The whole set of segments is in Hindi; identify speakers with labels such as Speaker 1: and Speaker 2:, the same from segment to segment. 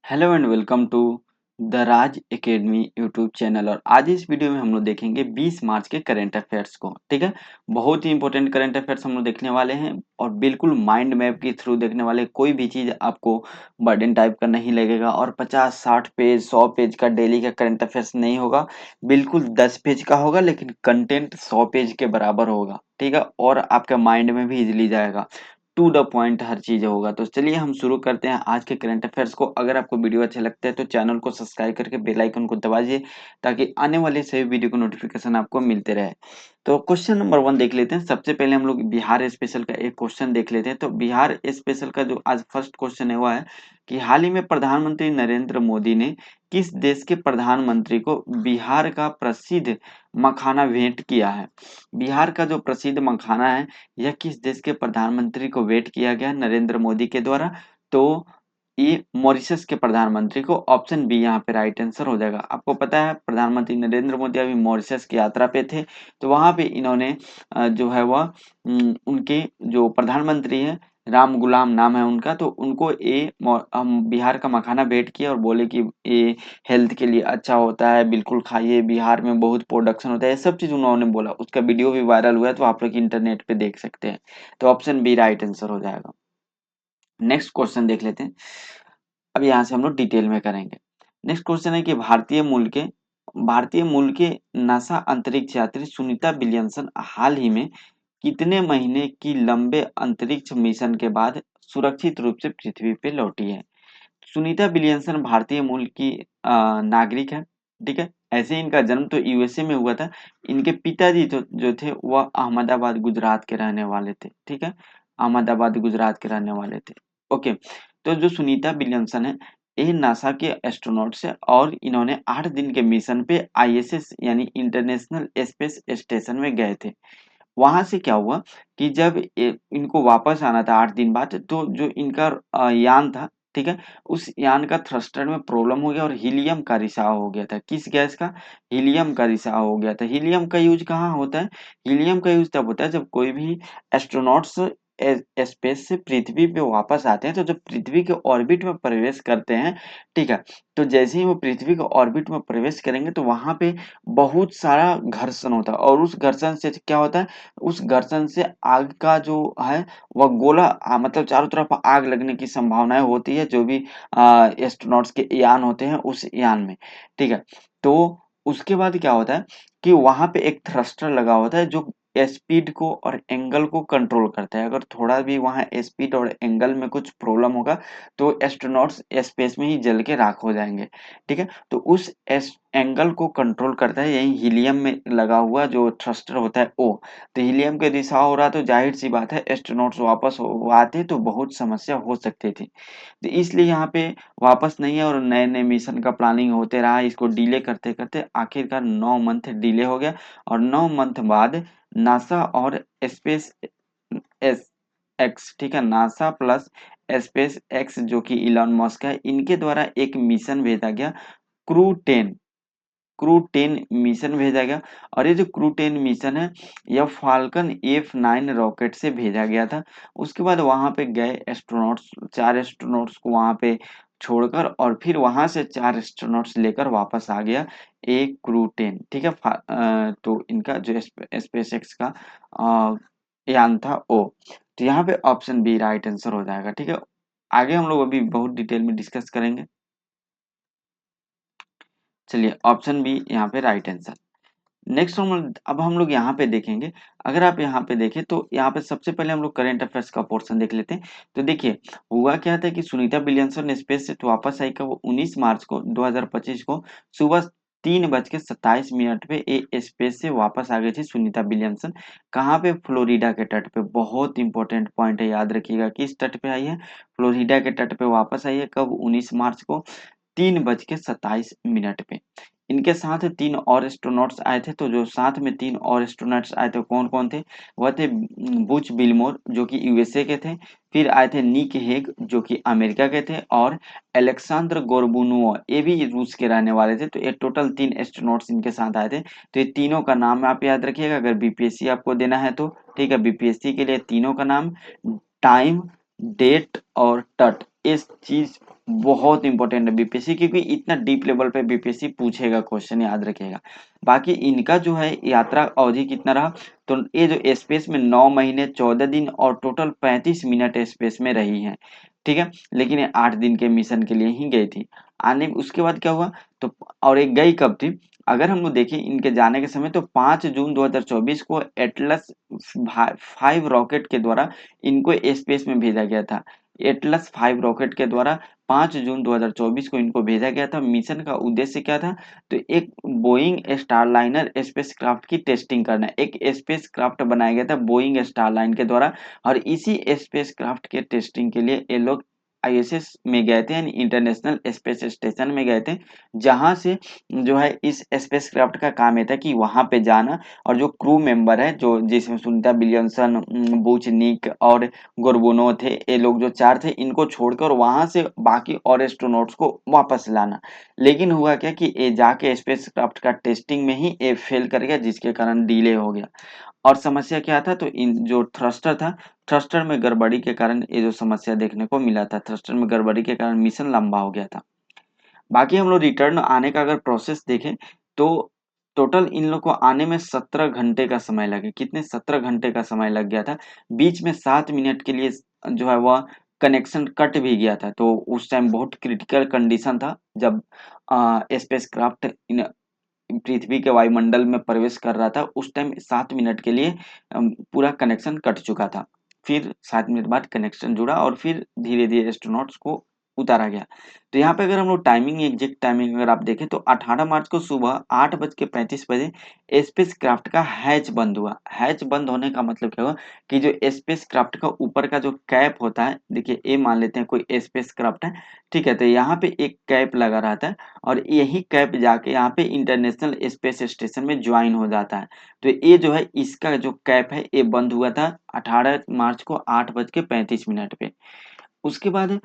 Speaker 1: Hello and welcome to the Raj academy YouTube channel. और आज इस वीडियो में हम लोग देखेंगे 20 मार्च के करंट अफेयर्स को। ठीक है, बहुत ही इंपॉर्टेंट करंट अफेयर्स हम लोग देखने वाले हैं और बिल्कुल माइंड मैप के थ्रू देखने वाले। कोई भी चीज़ आपको बर्डन टाइप का नहीं लगेगा और 50-60 पेज 100 पेज का डेली का करंट अफेयर्स नहीं होगा। बिल्कुल 10 पेज का होगा लेकिन कंटेंट 100 पेज के बराबर होगा। ठीक है, और आपके माइंड में भी इजिली जाएगा। टू द पॉइंट हर चीज होगा। तो चलिए हम शुरू करते हैं आज के करंट अफेयर्स को। अगर आपको वीडियो अच्छे लगते हैं तो चैनल को सब्सक्राइब करके बेल आइकन को दबाइए ताकि आने वाले सभी वीडियो को नोटिफिकेशन आपको मिलते रहे। तो क्वेश्चन नंबर 1 देख लेते हैं। सबसे पहले हम लोग बिहार स्पेशल का एक क्वेश्चन देख लेते हैं। तो बिहार स्पेशल का जो आज फर्स्ट क्वेश्चन है वह है कि हाल ही में प्रधानमंत्री नरेंद्र मोदी ने किस देश के प्रधानमंत्री को बिहार का प्रसिद्ध मखाना भेंट किया है। बिहार का जो प्रसिद्ध मखाना है यह किस देश के प्रधानमंत्री को भेंट किया गया नरेंद्र मोदी के द्वारा। तो ये मॉरिशस के प्रधानमंत्री को। ऑप्शन बी यहाँ पे राइट आंसर हो जाएगा। आपको पता है प्रधानमंत्री नरेंद्र मोदी अभी मॉरिशस की यात्रा पे थे, तो वहां पे इन्होंने जो है वह उनके जो प्रधानमंत्री है राम गुलाम नाम है उनका, तो उनको हम बिहार का मखाना भेंट किया और बोले कि ये हेल्थ के लिए अच्छा होता है, बिल्कुल खाइए, बिहार में बहुत प्रोडक्शन होता है, ये सब चीज उन्होंने बोला। उसका वीडियो भी वायरल हुआ है तो आप लोग इंटरनेट पे देख सकते हैं। तो ऑप्शन बी राइट आंसर हो जाएगा। नेक्स्ट क्वेश्चन देख लेते हैं। अब यहाँ से हम लोग डिटेल में करेंगे। नेक्स्ट क्वेश्चन है कि भारतीय मूल के नासा अंतरिक्ष यात्री सुनीता विलियमसन हाल ही में कितने महीने की लंबे अंतरिक्ष मिशन के बाद सुरक्षित रूप से पृथ्वी पे लौटी है। सुनीता विलियमसन भारतीय मूल की नागरिक है। ठीक है, ऐसे इनका जन्म तो यूएसए में हुआ था। इनके पिताजी जो थे वह अहमदाबाद गुजरात के रहने वाले थे। ठीक है, अहमदाबाद गुजरात के रहने वाले थे। ओके, तो जो सुनीता विलियमसन है ये नासा के एस्ट्रोनॉट्स है और इन्होंने 8 दिन के मिशन पे आईएसएस यानी इंटरनेशनल स्पेस स्टेशन में गए थे। वहां से क्या हुआ कि जब इनको वापस आना था 8 दिन बाद, तो जो इनका यान था, ठीक है, उस यान का थ्रस्टर में प्रॉब्लम हो गया और हीलियम का रिसाव हो गया था। किस गैस का? हीलियम का रिसाव हो गया था। हीलियम का यूज कहाँ होता है? हीलियम का यूज तब होता है जब कोई भी एस्ट्रोनॉट्स स्पेस से पृथ्वी पे वापस आते हैं। तो जब पृथ्वी के ऑर्बिट में प्रवेश करते हैं, ठीक है, तो जैसे ही वो पृथ्वी के ऑर्बिट में प्रवेश करेंगे तो वहां पे बहुत सारा घर्षण होता है और उस घर्षण से क्या होता है, उस घर्षण से आग का जो है वह गोला मतलब चारों तरफ आग लगने की संभावनाएं होती है जो भी एस्ट्रोनॉट्स के यान होते हैं उस यान में। ठीक है, तो उसके बाद क्या होता है कि वहां पे एक थ्रस्टर लगा होता है जो स्पीड को और एंगल को कंट्रोल करता है। अगर थोड़ा भी वहां स्पीड और एंगल में कुछ प्रॉब्लम होगा तो एस्ट्रोनॉट्स स्पेस में ही जल के राख हो जाएंगे। ठीक है, तो उस एंगल को कंट्रोल करता है यही हीलियम में लगा हुआ जो थ्रस्टर होता है वो। तो हीलियम के रिसाव हो रहा तो जाहिर सी बात है एस्ट्रोनॉट्स वापस आते तो बहुत समस्या हो सकती थी। तो इसलिए यहाँ पे वापस नहीं है और नए नए मिशन का प्लानिंग होते रहा। इसको डिले करते करते आखिरकार 9 मंथ डिले हो गया और 9 मंथ बाद नासा और स्पेस एस एक्स, ठीक है, नासा प्लस स्पेस एक्स जो कि इलॉन मस्क है इनके द्वारा एक मिशन भेजा गया, क्रू 10। क्रू 10 मिशन भेजा गया और ये जो क्रू 10 मिशन है यह फाल्कन F9 रॉकेट से भेजा गया था। उसके बाद वहां पे गए एस्ट्रोनॉट्स, 4 एस्ट्रोनॉट्स को वहां पे छोड़कर और फिर वहां से 4 एस्ट्रोनॉट्स लेकर वापस आ गया एक क्रू 10। ठीक है, तो इनका जो स्पेस एक्स का यान था वो। तो यहाँ पे ऑप्शन बी राइट आंसर हो जाएगा। ठीक है, आगे हम लोग अभी बहुत डिटेल में डिस्कस करेंगे। चलिए ऑप्शन बी यहाँ पे राइट आंसर। नेक्स्ट हम अब हम लोग यहाँ पे देखेंगे। अगर आप यहाँ पे देखें तो यहाँ पे सबसे पहले हम लोग करंट अफेयर्स का पोर्शन देख लेते हैं। तो देखिए हुआ क्या था कि सुनीता विलियमसन स्पेस से तो वापस आई, कब? 19 मार्च को 2025 को सुबह 3:27 पे ये स्पेस से वापस आ गई थी सुनीता विलियमसन। कहाँ पे? फ्लोरिडा के तट पे। बहुत इंपॉर्टेंट पॉइंट है, याद रखिएगा। किस तट पे आई है? फ्लोरिडा के तट पे वापस आई है। कब? 19 मार्च को 3:27 पे। इनके साथ 3 और एस्ट्रोनॉट्स आए थे। तो जो साथ में 3 और एस्ट्रोनॉट्स आए थे कौन कौन थे? वह थे बुच बिलमोर जो कि यूएसए के थे, फिर आए थे निक हेग जो कि अमेरिका के थे, और अलेक्सांद्र गोर्बुनोव ये भी रूस के रहने वाले थे। तो ये टोटल 3 एस्ट्रोनॉट्स इनके साथ आए थे। तो ये तीनों का नाम आप याद रखिएगा अगर बीपीएससी आपको देना है तो। ठीक है, बीपीएससी के लिए तीनों का नाम, टाइम, डेट और टट, इस चीज बहुत इंपॉर्टेंट है बीपीएससी, क्योंकि इतना डीप लेवल पे बीपीएससी पूछेगा, क्वेश्चन याद रखेगा। बाकी इनका जो है यात्रा अवधि कितना रहा, तो ये जो स्पेस में 9 महीने 14 दिन और टोटल 35 मिनट स्पेस में रही है, ठीक है। लेकिन ये 8 दिन के मिशन के लिए ही गई थी। आने उसके बाद क्या हुआ, तो और एक गई कब थी, अगर हम लोग देखें इनके जाने के समय, तो 5 जून 2024 को एटलस 5 रॉकेट के द्वारा इनको स्पेस में भेजा गया था। एटलस 5 रॉकेट के द्वारा 5 जून 2024 को इनको भेजा गया था। मिशन का उद्देश्य क्या था, तो एक बोइंग स्टारलाइनर स्पेसक्राफ्ट की टेस्टिंग करना। एक स्पेसक्राफ्ट बनाया गया था बोइंग स्टारलाइन के द्वारा, और इसी स्पेसक्राफ्ट के टेस्टिंग के लिए ये लोग आईएसएस में गए थे, यानी इंटरनेशनल स्पेस स्टेशन में गए थे, जहां से जो है इस स्पेसक्राफ्ट का काम ये था कि वहां पे जाना, और जो क्रू मेंबर है, जो जिसमें सुनीता विलियमसन, बूच निक और गोरगोनो थे, ये लोग जो 4 थे, इनको छोड़कर वहां से बाकी और एस्ट्रोनॉट्स को वापस लाना। लेकिन हुआ क्या कि ये जाके स्पेसक्राफ्ट का टेस्टिंग में ही ये फेल कर गया, जिसके कारण डिले हो गया। और समस्या क्या था, तो इन जो थ्रस्टर था, थ्रस्टर में गड़बड़ी के कारण ये जो समस्या देखने को मिला था, थ्रस्टर में गड़बड़ी के कारण मिशन लंबा हो गया था। बाकी हम लोग रिटर्न आने का अगर प्रोसेस देखें, तो टोटल इन लोग को आने में 17 घंटे का समय लगे। कितने, 17 घंटे का समय लग गया था। बीच में 7 मिनट के लिए जो है वह कनेक्शन कट भी गया था, तो उस टाइम बहुत क्रिटिकल कंडीशन था, जब स्पेस क्राफ्ट पृथ्वी के वायुमंडल में प्रवेश कर रहा था। उस टाइम 7 मिनट के लिए पूरा कनेक्शन कट चुका था। फिर 7 मिनट बाद कनेक्शन जुड़ा, और फिर धीरे धीरे एस्ट्रोनॉट्स को उतारा गया। तो यहाँ पे अगर हम लोग टाइमिंग, एग्जैक्ट टाइमिंग अगर आप देखें, तो 18 मार्च को सुबह 8:35 स्पेस क्राफ्ट का हैच बंद हुआ। हैच बंद होने का मतलब क्या हुआ, कि जो स्पेस क्राफ्ट का ऊपर का जो कैप होता है, देखिए ये मान लेते हैं कोई स्पेस क्राफ्ट है, ठीक है, तो यहाँ पे एक कैप लगा रहता है, और यही कैप जाके यहाँ पे इंटरनेशनल स्पेस स्टेशन में ज्वाइन हो जाता है। तो ये जो है इसका जो कैप है, ये बंद हुआ था 18 मार्च को 8:35 पे। उसके बाद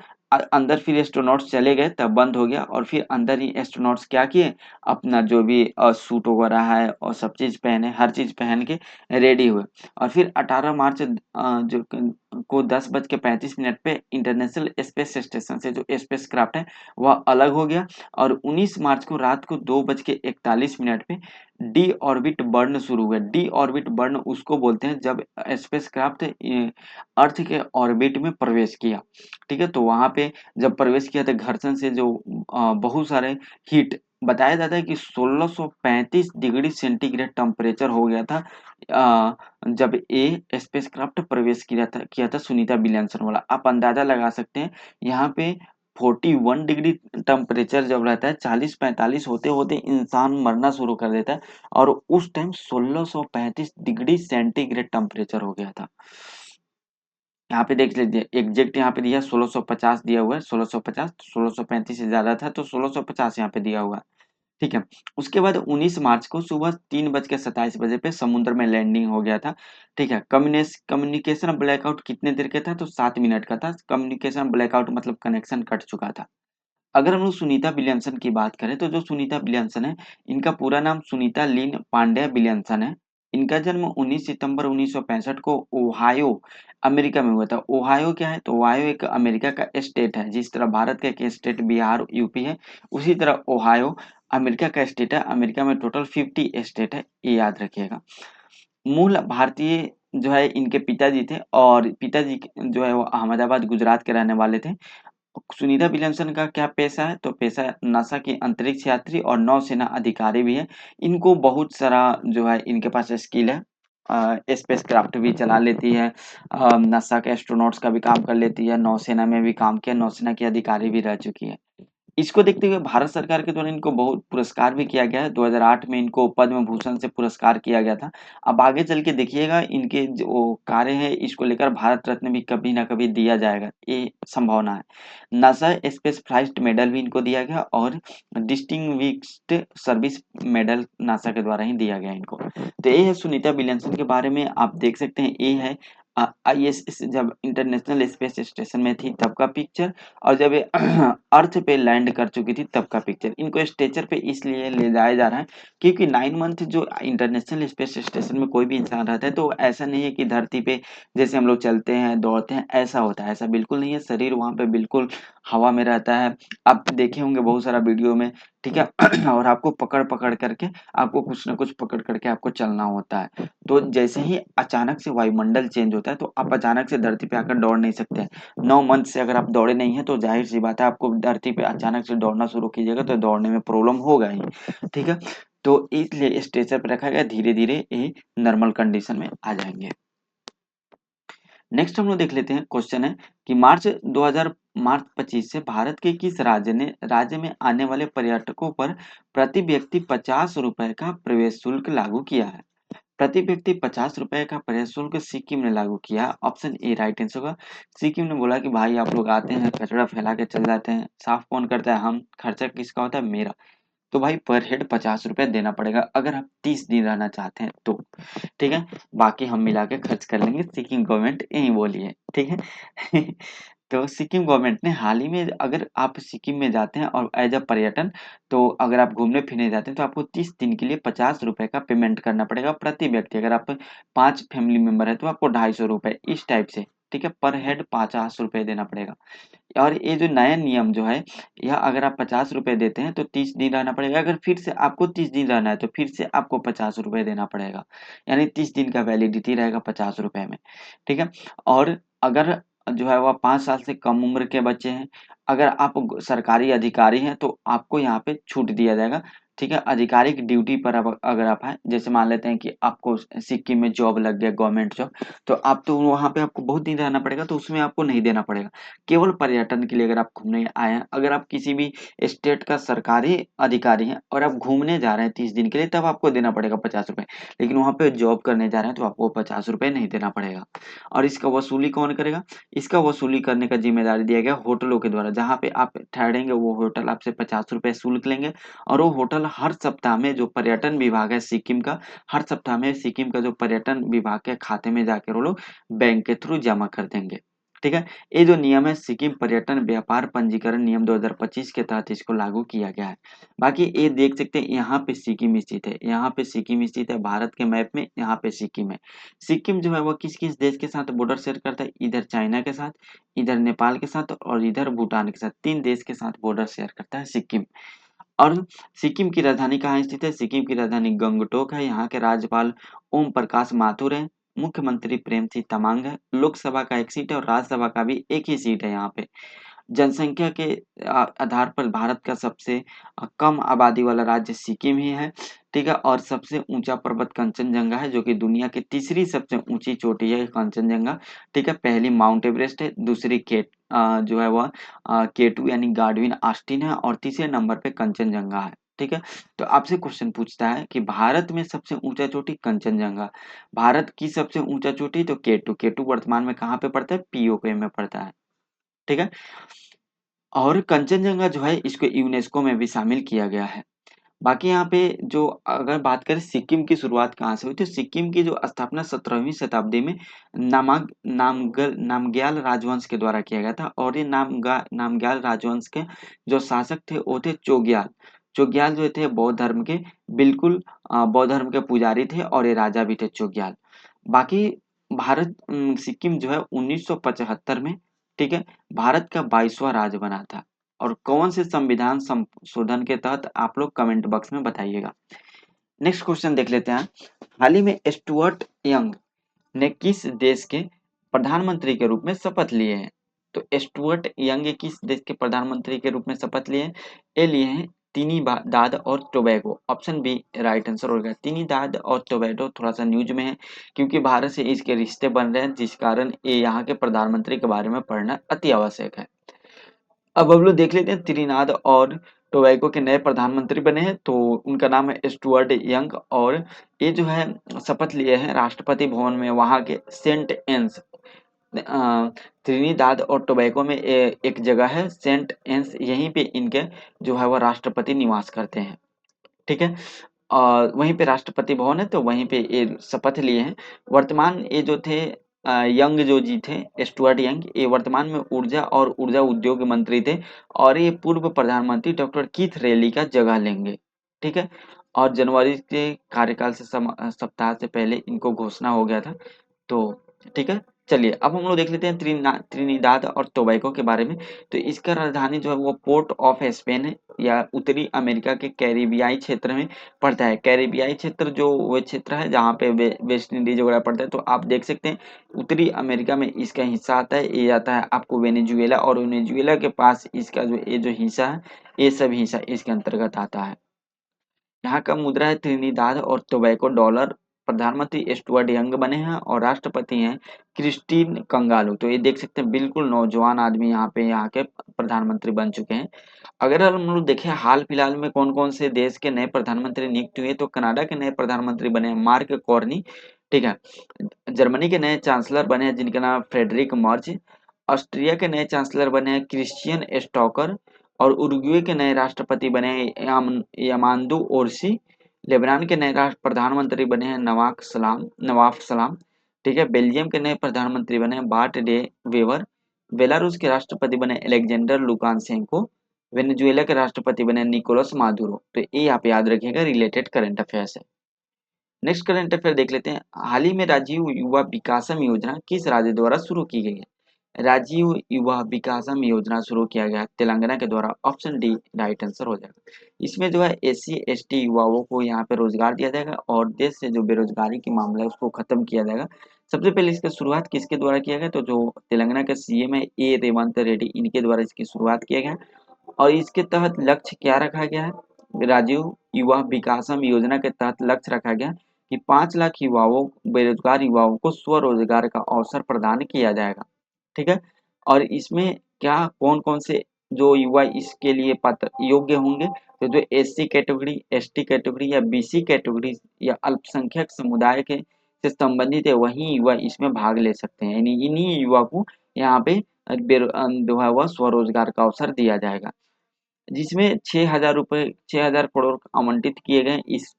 Speaker 1: अंदर फिर एस्ट्रोनॉट्स चले गए, तब बंद हो गया, और फिर अंदर ही एस्ट्रोनॉट्स क्या किए, अपना जो भी सूट वगैरह है और सब चीज पहने, हर चीज पहन के रेडी हुए। और फिर 18 मार्च जो को 10:35 पे इंटरनेशनल स्पेस स्टेशन से जो स्पेस क्राफ्ट है वह अलग हो गया, और 19 मार्च को रात को 2:41 पे डी ऑर्बिट बर्न शुरू हुआ। डी ऑर्बिट बर्न उसको बोलते हैं जब स्पेस क्राफ्ट अर्थ के ऑर्बिट में प्रवेश किया, ठीक है। तो वहां पे जब प्रवेश किया, तो घर्षण से जो बहुत सारे हीट, बताया जाता है कि 1635 डिग्री सेंटीग्रेड टेम्परेचर हो गया था जब ये स्पेसक्राफ्ट प्रवेश किया था सुनीता विलियमसन वाला। आप अंदाजा लगा सकते हैं, यहाँ पे 41 डिग्री टेम्परेचर जब रहता है, 40-45 होते होते इंसान मरना शुरू कर देता है, और उस टाइम 1635 डिग्री सेंटीग्रेड टेम्परेचर हो गया था। यहाँ पे देख लीजिए, एग्जैक्ट यहाँ पे दिया 1650 दिया हुआ है, 1650, 1635 से ज्यादा था तो 1650 यहाँ पे दिया हुआ है, ठीक है। उसके बाद 19 मार्च को सुबह 3:27 पे समुद्र में लैंडिंग हो गया था, ठीक है। कम्युनिकेशन ब्लैकआउट कितने देर का था, तो 7 मिनट का था। कम्युनिकेशन ब्लैकआउट मतलब कनेक्शन कट चुका था। अगर हम लोग सुनीता विलियमसन की बात करें, तो जो सुनीता विलियमसन है, इनका पूरा नाम सुनीता लिन पांड्या विलियमसन है। इनका जन्म 19 सितंबर 1965 को ओहायो, अमेरिका में हुआ था। ओहायो क्या है, तो ओहायो एक अमेरिका का स्टेट है। जिस तरह भारत का एक स्टेट बिहार यूपी है, उसी तरह ओहायो अमेरिका का स्टेट है। अमेरिका में टोटल 50 स्टेट है, ये याद रखिएगा। मूल भारतीय जो है इनके पिताजी थे, और पिताजी जो है वो अहमदाबाद गुजरात के रहने वाले थे। सुनीता विलियमसन का क्या पेशा है, तो पेशा नासा की अंतरिक्ष यात्री और नौसेना अधिकारी भी है। इनको बहुत सारा जो है इनके पास स्किल है, स्पेस क्राफ्ट भी चला लेती है, नासा के एस्ट्रोनॉट्स का भी काम कर लेती है, नौसेना में भी काम किया, नौसेना की अधिकारी भी रह चुकी है। इसको देखते हुए भारत सरकार के द्वारा इनको बहुत पुरस्कार भी किया गया है। 2008 में इनको पद्म भूषण से पुरस्कार किया गया था। अब आगे चल के देखिएगा, इनके जो कार्य है इसको लेकर भारत रत्न भी कभी ना कभी दिया जाएगा, ये संभावना है। नासा स्पेस फ्लाइट मेडल भी इनको दिया गया, और डिस्टिंग्विश्ड सर्विस मेडल नासा के द्वारा ही दिया गया इनको। तो ये है सुनीता विलियमसन के बारे में, आप देख सकते हैं। ये है ISS जब इंटरनेशनल स्पेस स्टेशन में थी तब का पिक्चर, और जब ये अर्थ पे लैंड कर चुकी थी तब का पिक्चर। इनको स्ट्रेचर पे इसलिए ले जाया जा रहा है क्योंकि 9 मंथ जो इंटरनेशनल स्पेस स्टेशन में कोई भी इंसान रहता है तो ऐसा नहीं है कि धरती पे जैसे हम लोग चलते हैं दौड़ते हैं ऐसा होता है, ऐसा बिल्कुल नहीं है। शरीर वहाँ पे बिल्कुल हवा में रहता है। आप देखे होंगे बहुत सारा वीडियो में, ठीक है। और आपको पकड़ पकड़ करके आपको कुछ ना कुछ पकड़ करके आपको चलना होता है। तो जैसे ही अचानक से वायुमंडल चेंज होता है तो आप अचानक से धरती पे आकर दौड़ नहीं सकते। 9 मंथ से अगर आप दौड़े नहीं है तो जाहिर सी बात है आपको धरती पे अचानक से दौड़ना शुरू कीजिएगा तो दौड़ने में प्रॉब्लम होगा ही, ठीक है। तो इसलिए स्ट्रेचर पे रखा गया, धीरे धीरे ये नॉर्मल कंडीशन में आ जाएंगे। नेक्स्ट हम लोग देख लेते हैं, क्वेश्चन है कि मार्च 25 से भारत के किस राज्य में आने वाले पर्यटकों पर प्रति व्यक्ति 50 रुपए का प्रवेश शुल्क लागू किया है। प्रति व्यक्ति 50 रुपए का प्रवेश शुल्क सिक्किम ने लागू किया। ऑप्शन ए राइट आंसर होगा। सिक्किम ने बोला कि भाई आप लोग आते हैं कचरा फैला के चल जाते हैं, साफ कौन करता है, हम, खर्चा किसका होता है, मेरा। तो भाई पर हेड 50 रुपए देना पड़ेगा अगर आप 30 दिन रहना चाहते हैं तो, ठीक है। बाकी हम मिला के खर्च कर लेंगे, सिक्किम गवर्नमेंट यही बोली है, ठीक है। तो सिक्किम गवर्नमेंट ने हाल ही में, अगर आप सिक्किम में जाते हैं और एज अ पर्यटन, तो अगर आप घूमने फिरने जाते हैं तो आपको 30 दिन के लिए 50 रुपए का पेमेंट करना पड़ेगा प्रति व्यक्ति। अगर आप 5 फैमिली मेंबर है तो आपको 250 रुपए, इस टाइप से, ठीक है। पर हेड 50 रुपए देना पड़ेगा। और ये जो नया नियम जो है, यह अगर आप 50 रुपए देते हैं तो 30 दिन रहना पड़ेगा। अगर फिर से आपको 30 दिन रहना है तो फिर से आपको 50 रुपए देना पड़ेगा। यानी 30 दिन का वैलिडिटी रहेगा 50 रुपए में, ठीक है। और अगर जो है वह 5 साल से कम उम्र के बच्चे हैं, अगर आप सरकारी अधिकारी हैं तो आपको यहाँ पे छूट दिया जाएगा, ठीक है। आधिकारिक ड्यूटी पर अगर आप हैं, जैसे मान लेते हैं कि आपको सिक्किम में जॉब लग गया, गवर्नमेंट जॉब, तो आप तो वहाँ पे आपको बहुत दिन रहना पड़ेगा तो उसमें आपको नहीं देना पड़ेगा। केवल पर्यटन के लिए अगर आप घूमने आए हैं, अगर आप किसी भी स्टेट का सरकारी अधिकारी हैं और आप घूमने जा रहे हैं 30 दिन के लिए, तब आपको देना पड़ेगा 50 रुपए। लेकिन वहां पे जॉब करने जा रहे हैं तो आपको 50 रुपए नहीं देना पड़ेगा। और इसका वसूली कौन करेगा? इसका वसूली करने का जिम्मेदारी दिया गया होटलों के द्वारा। जहाँ पे आप ठहरेंगे वो होटल आपसे 50 रुपए शुल्क लेंगे, और वो होटल हर सप्ताह में, जो पर्यटन विभाग है सिक्किम का, हर सप्ताह में सिक्किम का जो पर्यटन विभाग के खाते में जाकर वो लोग बैंक के थ्रू जमा कर देंगे, ठीक है। ये जो नियम है सिक्किम पर्यटन व्यापार पंजीकरण नियम 2025 के तहत इसको लागू किया गया है। बाकी ये देख सकते हैं यहाँ पे सिक्किम स्थित है, यहाँ पे सिक्किम स्थित है भारत के मैप में, यहाँ पे सिक्किम है। सिक्किम जो है वो किस किस देश के साथ बॉर्डर शेयर करता है? इधर चाइना के साथ, इधर नेपाल के साथ और इधर भूटान के साथ, 3 देश के साथ बॉर्डर शेयर करता है सिक्किम। और सिक्किम की राजधानी कहाँ स्थित है? सिक्किम की राजधानी गंगटोक है। यहाँ के राज्यपाल ओम प्रकाश माथुर है। मुख्यमंत्री प्रेम सिंह तमांग है। लोकसभा का एक सीट है और राज्यसभा का भी एक ही सीट है यहाँ पे। जनसंख्या के आधार पर भारत का सबसे कम आबादी वाला राज्य सिक्किम ही है, ठीक है। और सबसे ऊंचा पर्वत कंचनजंगा है, जो कि दुनिया की तीसरी सबसे ऊंची चोटी है कंचनजंगा, ठीक है। पहली माउंट एवरेस्ट है, दूसरी जो है वह केटू यानी गाडविन आस्टीन है, और तीसरे नंबर पे कंचनजंगा है, ठीक है। तो आपसे क्वेश्चन पूछता है कि भारत में सबसे ऊंचा चोटी कंचनजंगा, भारत की सबसे ऊंचा चोटी तो केटू, केटू वर्तमान में कहाँ पे पड़ता है? पीओके में पड़ता है, ठीक है। और कंचनजंगा जो है इसको यूनेस्को में भी शामिल किया गया है। बाकी यहाँ पे जो अगर बात करें सिक्किम की शुरुआत कहाँ से हुई, तो सिक्किम की जो स्थापना 17वीं शताब्दी में नामग्याल राजवंश के द्वारा किया गया था। और ये नामग्याल राजवंश के जो शासक थे वो थे चोग्याल। चोग्याल जो थे बौद्ध धर्म के, बिल्कुल बौद्ध धर्म के पुजारी थे, और ये राजा भी थे चोग्याल। बाकी सिक्किम जो है 1975 में, ठीक है, भारत का 22वां राज्य बना था। और कौन से संविधान संशोधन के तहत, आप लोग कमेंट बॉक्स में बताइएगा। नेक्स्ट क्वेश्चन देख लेते हैं। हाल ही में स्टुअर्ट यंग ने किस देश के प्रधानमंत्री के रूप में शपथ लिए हैं? तो स्टुअर्ट यंग किस देश के प्रधानमंत्री के रूप में शपथ लिए हैं? ये लिए हैं त्रिनिदाद और Tobago. Option B right answer होगा। त्रिनिदाद और टोबैगो थोड़ा सा न्यूज में है क्योंकि भारत से इसके रिश्ते बन रहे हैं, जिस कारण ये यहाँ के प्रधानमंत्री के बारे में पढ़ना अति आवश्यक है। अब हम लोग देख लेते हैं त्रिनाद और टोबैगो के नए प्रधानमंत्री बने हैं, तो उनका नाम है स्टुअर्ट यंग। और ये जो है शपथ लिए हैं राष्ट्रपति भवन में, वहाँ के सेंट एंस, त्रिनिदाद और टोबैगो में एक जगह है सेंट एंस, यहीं पे इनके जो है वो राष्ट्रपति निवास करते हैं, ठीक है। और वहीं पे राष्ट्रपति भवन है तो वहीं पे ये शपथ लिए हैं। वर्तमान ये जो थे यंग जो जी थे, स्टुअर्ट यंग, ये वर्तमान में ऊर्जा और ऊर्जा उद्योग मंत्री थे और ये पूर्व प्रधानमंत्री डॉक्टर कीथ रेली का जगह लेंगे। ठीक है, और जनवरी के कार्यकाल से सप्ताह से पहले इनको घोषणा हो गया था। तो ठीक है, चलिए अब हम लोग देख लेते हैं त्रिनिदाद और टोबैगो के बारे में। तो इसका राजधानी जो है वो पोर्ट ऑफ स्पेन है, या उत्तरी अमेरिका के कैरिबियाई क्षेत्र में पड़ता है। कैरिबियाई क्षेत्र जो वो क्षेत्र है जहाँ पे वेस्ट इंडीज वगैरह पड़ता है, तो आप देख सकते हैं उत्तरी अमेरिका में इसका हिस्सा आता है। ये आता है आपको वेनेजुएला, और वेनेजुएला के पास इसका जो हिस्सा है, ये सब हिस्सा इसके अंतर्गत आता है। यहाँ का मुद्रा है त्रिनिदाद और टोबैगो डॉलर। प्रधानमंत्री स्टुअर्ट यंग बने हैं और राष्ट्रपति हैं क्रिस्टीन कंगालू। तो ये देख सकते हैं बिल्कुल नौजवान आदमी यहाँ के प्रधानमंत्री बन चुके हैं। अगर हम लोग देखें हाल फिलहाल में कौन कौन से देश के नए प्रधानमंत्री नियुक्त हुए, तो कनाडा के नए प्रधानमंत्री बने हैं मार्क कॉर्नी। ठीक है, जर्मनी के नए चांसलर बने हैं जिनका नाम फ्रेडरिक मर्ज। ऑस्ट्रिया के नए चांसलर बने हैं क्रिश्चियन स्टोकर। और उरुग्वे के नए राष्ट्रपति बने हैं यामांदू ओरसी। लेबनान के नए राष्ट्र प्रधानमंत्री बने हैं नवाफ सलाम। ठीक है, बेल्जियम के नए प्रधानमंत्री बने हैं बार्ट डे वेवर। बेलारूस के राष्ट्रपति बने एलेक्जेंडर लुकाशेंको। वेनेजुएला के राष्ट्रपति बने निकोलस मादुरो। तो ये आप याद रखिएगा, रिलेटेड करंट अफेयर्स है। नेक्स्ट करंट अफेयर देख लेते हैं। हाल ही में राजीव युवा विकासम योजना किस राज्य द्वारा शुरू की गई है? राजीव युवा विकासम योजना शुरू किया गया तेलंगाना के द्वारा। ऑप्शन डी राइट आंसर हो जाएगा। इसमें जो है एससी एसटी युवाओं को यहाँ पे रोजगार दिया जाएगा और देश से जो बेरोजगारी की मामला है उसको खत्म किया जाएगा। सबसे पहले इसका शुरुआत किसके द्वारा किया गया? तो जो तेलंगाना के सीएम है ए रेवंत रेड्डी, इनके द्वारा इसकी शुरुआत किया गया। और इसके तहत लक्ष्य क्या रखा गया है? राजीव युवा विकासम योजना के तहत लक्ष्य रखा गया कि 5 लाख युवाओं बेरोजगार युवाओं को स्वरोजगार का अवसर प्रदान किया जाएगा। ठीक है, और इसमें क्या कौन कौन से जो युवा इसके लिए पात्र योग्य होंगे? तो जो एससी कैटेगरी, एसटी कैटेगरी या बीसी कैटेगरी या अल्पसंख्यक समुदाय के से संबंधित है, वही युवा इसमें भाग ले सकते हैं। यानी इन्हीं युवा को यहाँ पे जो है वह स्वरोजगार का अवसर दिया जाएगा, जिसमें 6,000 करोड़ आवंटित किए गए इस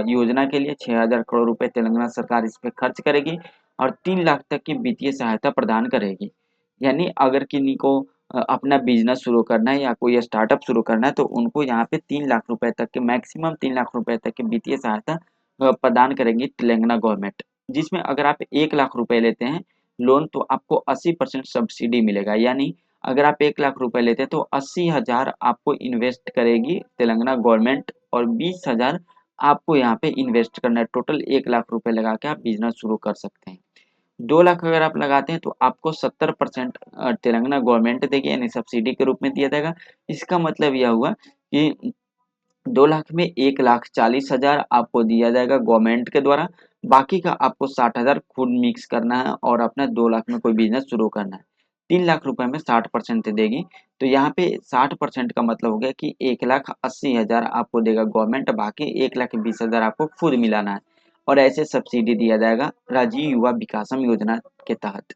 Speaker 1: योजना के लिए। 6,000 करोड़ रुपए तेलंगाना सरकार इस पे खर्च करेगी और 3 लाख तक की वित्तीय सहायता प्रदान करेगी। यानी अगर किन्हीं को अपना बिजनेस शुरू करना है या कोई स्टार्टअप शुरू करना है, तो उनको यहाँ पे 3 लाख रुपए तक के, मैक्सिमम 3 लाख रुपए तक की वित्तीय सहायता प्रदान करेंगी तेलंगाना गवर्नमेंट। जिसमें अगर आप 1 लाख रुपए लेते हैं लोन, तो आपको 80% सब्सिडी मिलेगा। यानी अगर आप 1 लाख रुपए लेते हैं तो 80,000 आपको इन्वेस्ट करेगी तेलंगाना गवर्नमेंट और 20,000 आपको यहाँ पे इन्वेस्ट करना है। टोटल 1 लाख रुपए लगा के आप बिजनेस शुरू कर सकते हैं। 2 लाख अगर आप लगाते हैं तो आपको 70% तेलंगाना गवर्नमेंट देगी, यानी सब्सिडी के रूप में दिया जाएगा। इसका मतलब यह हुआ कि 2 लाख में 1,40,000 आपको दिया जाएगा गवर्नमेंट के द्वारा। बाकी का आपको 60,000 खुद मिक्स करना है और अपना 2 लाख में कोई बिजनेस शुरू करना है। 3 लाख रुपए में 60% देगी। तो यहाँ पे 60% का मतलब हो गया कि 1,80,000 आपको देगा गवर्नमेंट, बाकी 1,20,000 आपको खुद मिलाना है। और ऐसे सब्सिडी दिया जाएगा राजीव युवा विकासम योजना के तहत।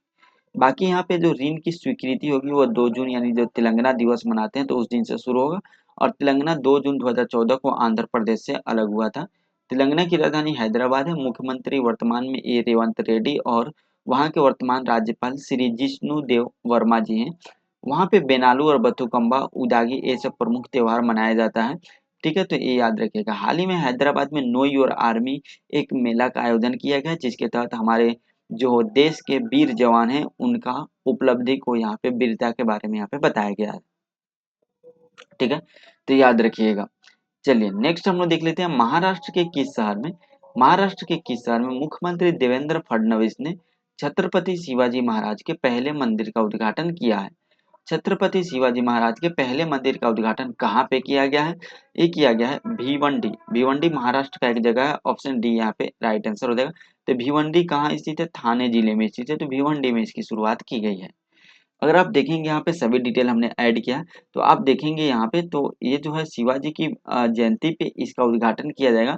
Speaker 1: बाकी यहाँ पे जो ऋण की स्वीकृति होगी वो 2 जून, यानी जो तेलंगाना दिवस मनाते हैं तो उस दिन से शुरू होगा। और तेलंगाना 2 जून 2014 को आंध्र प्रदेश से अलग हुआ था। तेलंगाना की राजधानी हैदराबाद है। मुख्यमंत्री वर्तमान में ए रेवंत रेड्डी और वहाँ के वर्तमान राज्यपाल श्री जिष्णु देव वर्मा जी हैं। वहाँ पे बेनालू और बथुकम्बा उदागी ये सब प्रमुख त्योहार मनाया जाता है। ठीक है, तो ये याद रखिएगा। हाल ही में हैदराबाद में नो योर आर्मी एक मेला का आयोजन किया गया, जिसके तहत हमारे जो देश के वीर जवान हैं उनका उपलब्धि को यहाँ पे, वीरता के बारे में यहाँ पे बताया गया है। ठीक है, तो याद रखिएगा। चलिए नेक्स्ट हम लोग देख लेते हैं महाराष्ट्र के किस शहर में मुख्यमंत्री देवेंद्र फडणवीस ने छत्रपति शिवाजी महाराज के पहले मंदिर का उद्घाटन किया है? छत्रपति शिवाजी महाराज के पहले मंदिर का उद्घाटन कहाँ पे किया गया है? ये किया गया है भिवंडी। भिवंडी महाराष्ट्र का एक जगह है। ऑप्शन डी यहाँ पे राइट आंसर हो जाएगा। तो भिवंडी कहाँ स्थित है? थाने जिले में स्थित है। तो भिवंडी में इसकी शुरुआत की गई है। अगर आप देखेंगे यहाँ पे सभी डिटेल हमने ऐड किया, तो आप देखेंगे यहाँ पे, तो ये जो है शिवाजी की जयंती पे इसका उद्घाटन किया जाएगा।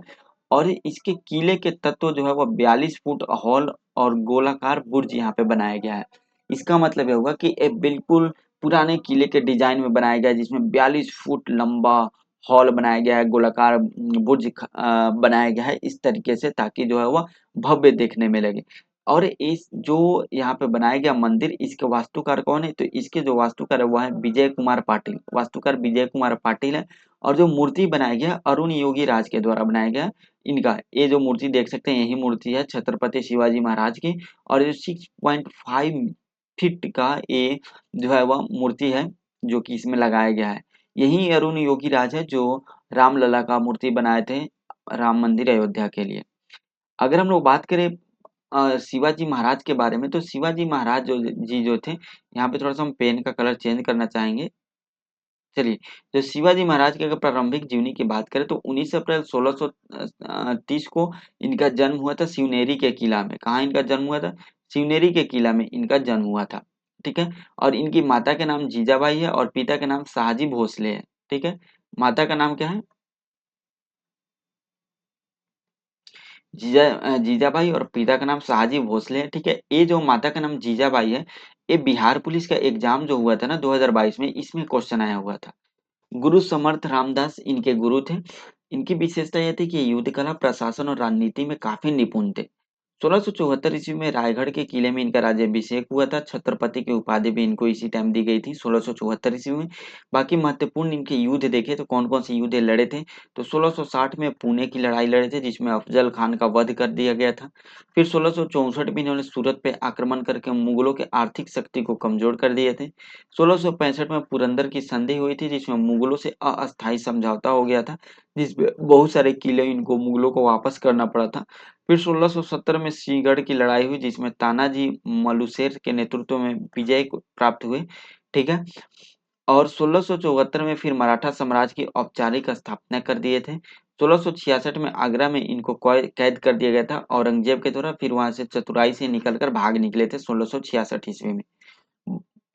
Speaker 1: और इसके किले के तत्व जो है वो 42 फुट हॉल और गोलाकार बुर्ज यहाँ पे बनाया गया है। इसका मतलब ये होगा कि एक बिल्कुल पुराने किले के डिजाइन में बनाया गया है, जिसमें 42 फुट लंबा हॉल बनाया गया है, गोलाकार बुर्ज बनाया गया है इस तरीके से, ताकि जो है वह भव्य देखने में लगे। और इस जो यहाँ पे बनाया गया मंदिर, इसके वास्तुकार कौन है? तो इसके जो वास्तुकार है वो है विजय कुमार पाटिल, वास्तुकार विजय कुमार पाटिल है। और जो मूर्ति बनाया गया अरुण योगी राज के द्वारा बनाया गया इनका। ये जो मूर्ति देख सकते हैं यही मूर्ति है छत्रपति शिवाजी महाराज की। और ये 6.5 फीट का ये जो है वह मूर्ति है जो कि इसमें लगाया गया है। यही अरुण योगी राज है जो रामलला का मूर्ति बनाए थे राम मंदिर अयोध्या के लिए। अगर हम लोग बात करें शिवाजी महाराज के बारे में, तो शिवाजी महाराज जो थे, यहाँ पे थोड़ा सा हम पेन का कलर चेंज करना चाहेंगे। चलिए, जो शिवाजी महाराज की अगर प्रारंभिक जीवनी की बात करें तो 19 अप्रैल 1630 को इनका जन्म हुआ था शिवनेरी के किला में। कहाँ इनका जन्म हुआ था? शिवनेरी के किला में इनका जन्म हुआ था। ठीक है। और इनकी माता का नाम जीजाबाई है और पिता का नाम शाहजी भोसले है। ठीक है। माता का नाम क्या है? जीजाबाई और पिता का नाम शाहजी भोसले है। ठीक है। ये जो माता का नाम जीजाबाई है, ये बिहार पुलिस का एग्जाम जो हुआ था ना 2022 में, इसमें क्वेश्चन आया हुआ था। गुरु समर्थ रामदास इनके गुरु थे। इनकी विशेषता यह थी कि युद्ध कला, प्रशासन और राजनीति में काफी निपुण थे। 1674 ईस्वी में रायगढ़ के किले में इनका राज्याभिषेक हुआ था। छत्रपति की उपाधि भी इनको इसी टाइम दी गई थी 1674 ईस्वी में। बाकी महत्वपूर्ण इनके युद्ध देखे तो कौन कौन से युद्ध ये लड़े थे? तो 1660 में पुणे की लड़ाई लड़े थे जिसमें अफजल खान का वध कर दिया गया था। फिर 1664 में इन्होंने सूरत पे आक्रमण करके मुगलों के आर्थिक शक्ति को कमजोर कर दिए थे। 1665 में पुरंदर की संधि हुई थी जिसमें मुगलों से अस्थायी समझौता हो गया था, जिसमें बहुत सारे किले इनको मुगलों को वापस करना पड़ा था। फिर 1670 में सिंहगढ़ की लड़ाई हुई जिसमें तानाजी मालुसरे के नेतृत्व में विजय प्राप्त हुए। ठीक है। और 1674 में फिर मराठा साम्राज्य की औपचारिक स्थापना कर दिए थे। 1666 में आगरा में इनको कैद कर दिया गया था औरंगजेब के द्वारा। फिर वहां से चतुराई से निकलकर भाग निकले थे 1666 ईस्वी में।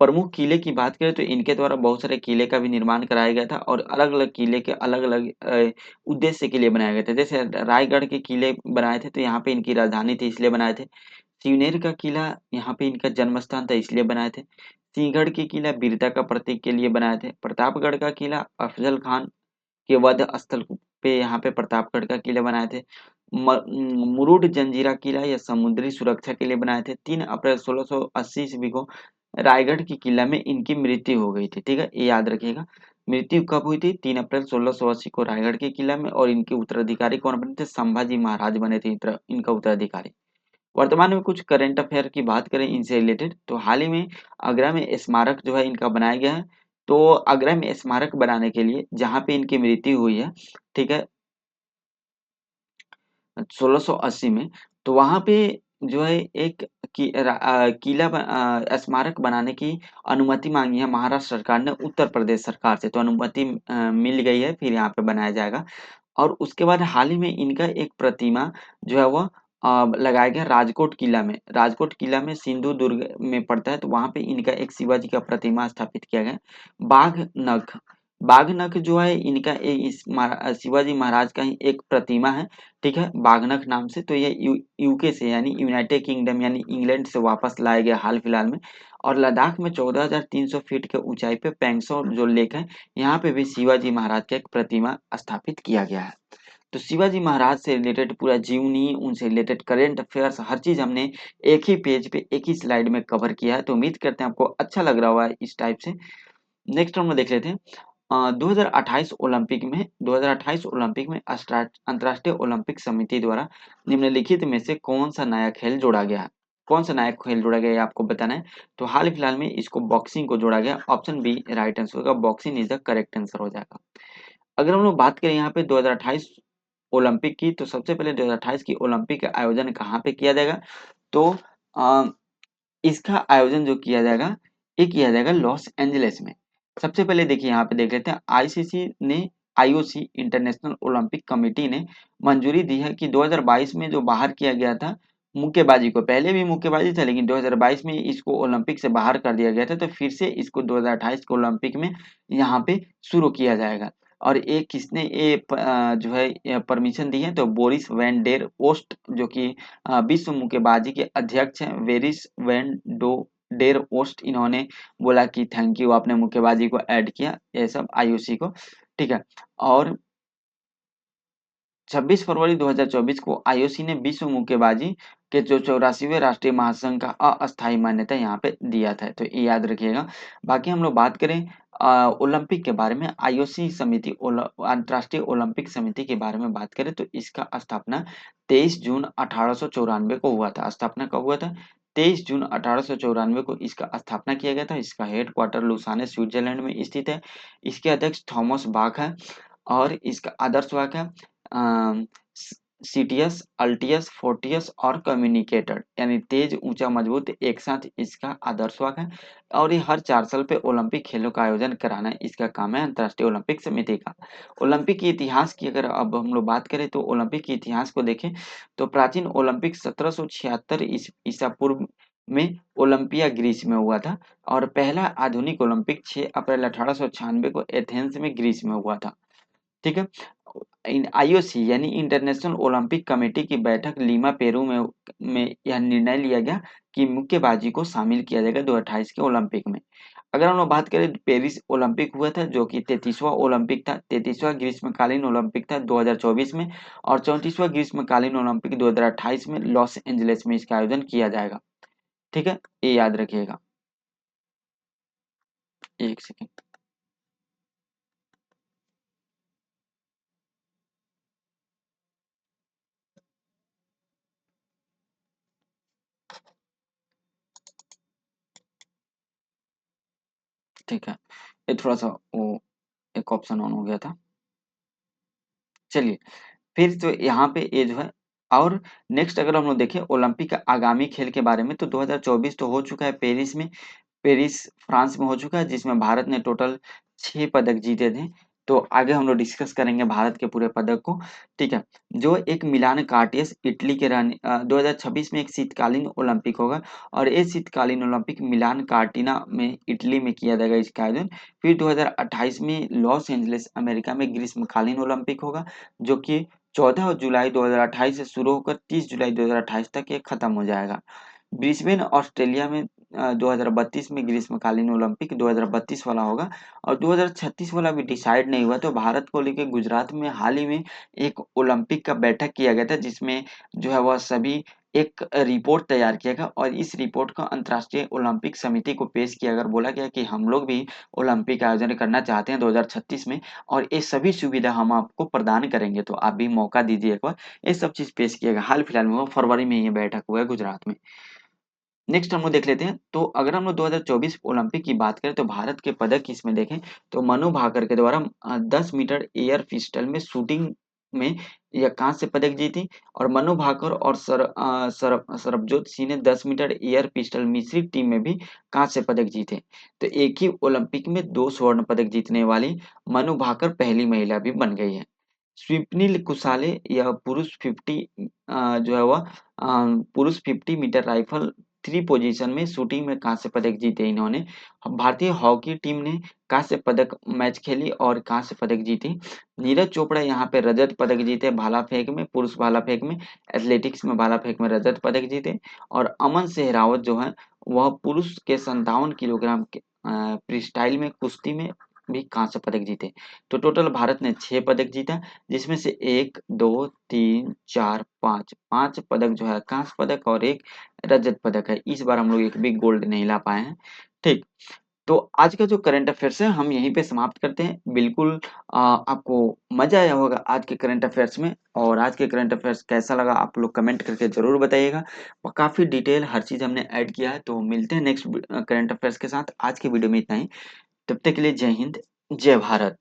Speaker 1: प्रमुख किले की बात करें तो इनके द्वारा बहुत सारे किले का भी निर्माण कराया गया था और अलग अलग किले के अलग अलग उद्देश्य के लिए बनाए गए थे। जैसे रायगढ़ के किले बनाए थे तो यहाँ पे इनकी राजधानी थी इसलिए बनाए थे। सिवनेर का किला यहाँ पे इनका जन्म स्थान था इसलिए बनाए थे। सिंहगढ़ की किला वीरता का प्रतीक के लिए बनाए थे। प्रतापगढ़ का किला अफजल खान के वध स्थल पे यहाँ पे प्रतापगढ़ का किला बनाए थे। मुरुड जंजीरा किला या समुद्री सुरक्षा के लिए बनाए थे। 3 अप्रैल 1680 ईस्वी को रायगढ़ की किला में इनकी मृत्यु हो गई थी। ठीक है, ये याद रखिएगा। मृत्यु कब हुई थी? 3 अप्रैल 1680 को रायगढ़ के किला में। और इनके उत्तराधिकारी कौन बने थे? संभाजी महाराज बने थे इनका उत्तराधिकारी। वर्तमान में कुछ करंट अफेयर की बात करें इनसे रिलेटेड तो हाल ही में आगरा में स्मारक जो है इनका बनाया गया है। तो आगरा में स्मारक बनाने के लिए जहाँ पे इनकी मृत्यु हुई है, ठीक है, 1680 में, तो वहां पे जो है एक स्मारक बनाने की अनुमति मांगी है महाराष्ट्र सरकार ने उत्तर प्रदेश सरकार से। तो अनुमति मिल गई है, फिर यहाँ पे बनाया जाएगा। और उसके बाद हाल ही में इनका एक प्रतिमा जो है वह लगाया गया राजकोट किला में। राजकोट किला में सिंधु दुर्ग में पड़ता है तो वहां पे इनका एक शिवाजी का प्रतिमा स्थापित किया गया। बाघ नख, बाघ नख जो है इनका शिवाजी महाराज का ही एक प्रतिमा है। ठीक है, बाघनख नाम से। तो ये यूके से यानी यूनाइटेड किंगडम यानी इंग्लैंड से वापस लाया गया हाल फिलहाल में। और लद्दाख में 14,300 फीट के ऊंचाई पे पैंगसौ जो लेक है, यहाँ पे भी शिवाजी महाराज का एक प्रतिमा स्थापित किया गया है। तो शिवाजी महाराज से रिलेटेड पूरा जीवनी, उनसे रिलेटेड करंट अफेयर्स, हर चीज हमने एक ही पेज पे एक ही स्लाइड में कवर किया है। तो उम्मीद करते हैं आपको अच्छा लग रहा होगा इस टाइप से। नेक्स्ट हम लोग देख लेते हैं 2028 ओलंपिक में अंतर्राष्ट्रीय ओलंपिक समिति द्वारा निम्नलिखित में से कौन सा नया खेल जोड़ा गया है? कौन सा नया खेल जोड़ा गया है ये आपको बताना है। तो हाल फिलहाल में इसको बॉक्सिंग को जोड़ा गया। ऑप्शन बी राइट आंसर होगा, boxing is the correct answer हो जाएगा। अगर हम लोग बात करें यहाँ पे 2028 ओलंपिक की, तो सबसे पहले 2028 की ओलंपिक का आयोजन कहाँ पे किया जाएगा? तो अ, इसका आयोजन जो किया जाएगा, ये किया जाएगा लॉस एंजलिस में। सबसे पहले देखिए यहाँ पे देख लेते हैं, आईसीसी ने आईओसी इंटरनेशनल ओलंपिक कमेटी ने मंजूरी दी है कि 2022 में जो बाहर किया गया था मुक्केबाजी को, पहले भी मुक्केबाजी था लेकिन 2022 में इसको ओलंपिक से बाहर कर दिया गया था, तो फिर से इसको 2028 के ओलंपिक में यहाँ पे शुरू किया जाएगा। और ये किसने जो है परमिशन दी है? तो बोरिस वैन डेर ओस्ट जो कि विश्व मुक्केबाजी के अध्यक्ष हैं, वेरिस वैन डो डेर ओस्ट, इन्होंने बोला कि थैंक यू आपने मुक्केबाजी को ऐड किया ये सब आईओसी को। ठीक है। और 26 फरवरी 2024 को आईओसी ने विश्व मुक्केबाजी के जो 84वें राष्ट्रीय महासंघ का अस्थायी मान्यता यहाँ पे दिया था, तो ये याद रखिएगा। बाकी हम लोग बात करें ओलंपिक के बारे में, आईओसी समिति अंतर्राष्ट्रीय ओलंपिक समिति के बारे में बात करें तो इसका स्थापना 23 जून 1894 को हुआ था। स्थापना कब हुआ था? 23 जून 1894 को इसका स्थापना किया गया था। इसका हेडक्वार्टर लुसाने स्विट्जरलैंड में स्थित है। इसके अध्यक्ष थॉमस बाक है और इसका आदर्श वाक्य है सीटियस, अल्टियस, फोर्टियस और कम्युनिकेटेड, यानी तेज, ऊंचा, मजबूत एक साथ इसका आदर्श वाक्य है। और ये हर 4 साल पे ओलंपिक खेलों का आयोजन कराना इसका काम है अंतर्राष्ट्रीय ओलंपिक समिति का। ओलंपिक के इतिहास की अगर अब हम लोग बात करें तो ओलंपिक के इतिहास को देखें तो प्राचीन ओलंपिक 1776 ईसा पूर्व में ओलंपिया ग्रीस में हुआ था और पहला आधुनिक ओलंपिक 6 अप्रैल 1896 को एथेंस में ग्रीस में हुआ था। ठीक है। आईओसी यानी इंटरनेशनल ओलंपिक कमेटी की बैठक लीमा पेरू में यह निर्णय लिया गया कि मुक्केबाजी को शामिल किया जाएगा 2028 के ओलंपिक में। अगर हम लोग बात करें तो पेरिस ओलंपिक हुआ था जो कि 33वां ओलंपिक था, 33वां ग्रीष्मकालीन ओलंपिक था 2024 में और 34वां ग्रीष्मकालीन ओलंपिक 2028 में लॉस एंजलिस में इसका आयोजन किया जाएगा। ठीक है, ये याद रखिएगा। एक सेकेंड। ठीक है, ये थोड़ा सा वो एक ऑप्शन ऑन हो गया था। चलिए, फिर तो यहाँ पे ये जो है और नेक्स्ट अगर हम लोग देखें ओलंपिक का आगामी खेल के बारे में तो 2024 तो हो चुका है पेरिस में, पेरिस फ्रांस में हो चुका है जिसमें भारत ने टोटल 6 पदक जीते थे। तो आगे हम लोग डिस्कस करेंगे भारत के पूरे पदक को। ठीक है, जो एक मिलान कार्टियस इटली के रहने 2026 में एक शीतकालीन ओलंपिक होगा और ये शीतकालीन ओलंपिक मिलान कार्टिना में इटली में किया जाएगा इसका आयोजन। फिर 2028 में लॉस एंजलिस अमेरिका में ग्रीष्मकालीन ओलंपिक होगा जो कि 14 जुलाई 2028 से शुरू होकर 30 जुलाई 2028 तक ये खत्म हो जाएगा। ब्रिस्बेन ऑस्ट्रेलिया में 2032 में ग्रीष्मकालीन ओलंपिक 2032 वाला होगा और 2036 वाला भी डिसाइड नहीं हुआ। तो भारत को लेकर गुजरात में हाल ही में एक ओलंपिक का बैठक किया गया था जिसमें जो है वह सभी एक रिपोर्ट तैयार किया गया और इस रिपोर्ट को अंतर्राष्ट्रीय ओलंपिक समिति को पेश किया गया। बोला गया कि हम लोग भी ओलंपिक का आयोजन करना चाहते हैं 2036 में और ये सभी सुविधा हम आपको प्रदान करेंगे, तो आप भी मौका दीजिए एक बार। ये सब चीज पेश किया गया हाल फिलहाल में, वो फरवरी में ये बैठक हुआ है गुजरात में। नेक्स्ट हम लोग देख लेते हैं। तो अगर हम लोग 2024 ओलंपिक की बात करें तो भारत के पदक इसमें देखें तो मनु भाकर के द्वारा 10 मीटर एयर पिस्टल में शूटिंग में यह कांस्य पदक जीती और मनु भाकर और सरबजोत सिंह ने 10 मीटर एयर पिस्टल मिश्रित टीम में भी कांस्य पदक जीते। तो एक ही ओलंपिक में 2 स्वर्ण पदक जीतने वाली मनु भाकर पहली महिला भी बन गई है। स्वप्निल कुसाले यह जो है वह पुरुष 50 मीटर राइफल 3 पोजीशन में शूटिंग में कांस्य पदक जीते इन्होंने। भारतीय हॉकी टीम ने कांस्य पदक मैच खेली और कांस्य पदक जीती। नीरज चोपड़ा यहाँ पे रजत पदक जीते भाला फेंक में, पुरुष भाला फेंक में, एथलेटिक्स में भाला फेंक में रजत पदक जीते। और अमन सेहरावत जो है वह पुरुष के 57 किलोग्राम के फ्री स्टाइल में कुश्ती में भी कांस्य पदक जीते। तो टोटल भारत ने 6 पदक जीता जिसमें से 1 2 3 4 5 पदक जो है कांस्य पदक और एक रजत पदक है। इस बार हम लोग एक भी गोल्ड नहीं ला पाए हैं। ठीक, तो आज का जो करंट अफेयर्स है हम यहीं पे समाप्त करते हैं। बिल्कुल आपको मजा आया होगा आज के करंट अफेयर्स में और आज के करंट अफेयर्स कैसा लगा आप लोग कमेंट करके जरूर बताइएगा। और काफी डिटेल हर चीज हमने ऐड किया है। तो मिलते हैं नेक्स्ट करंट अफेयर्स के साथ। आज की वीडियो में इतना ही, तब तक के लिए जय हिंद, जय भारत।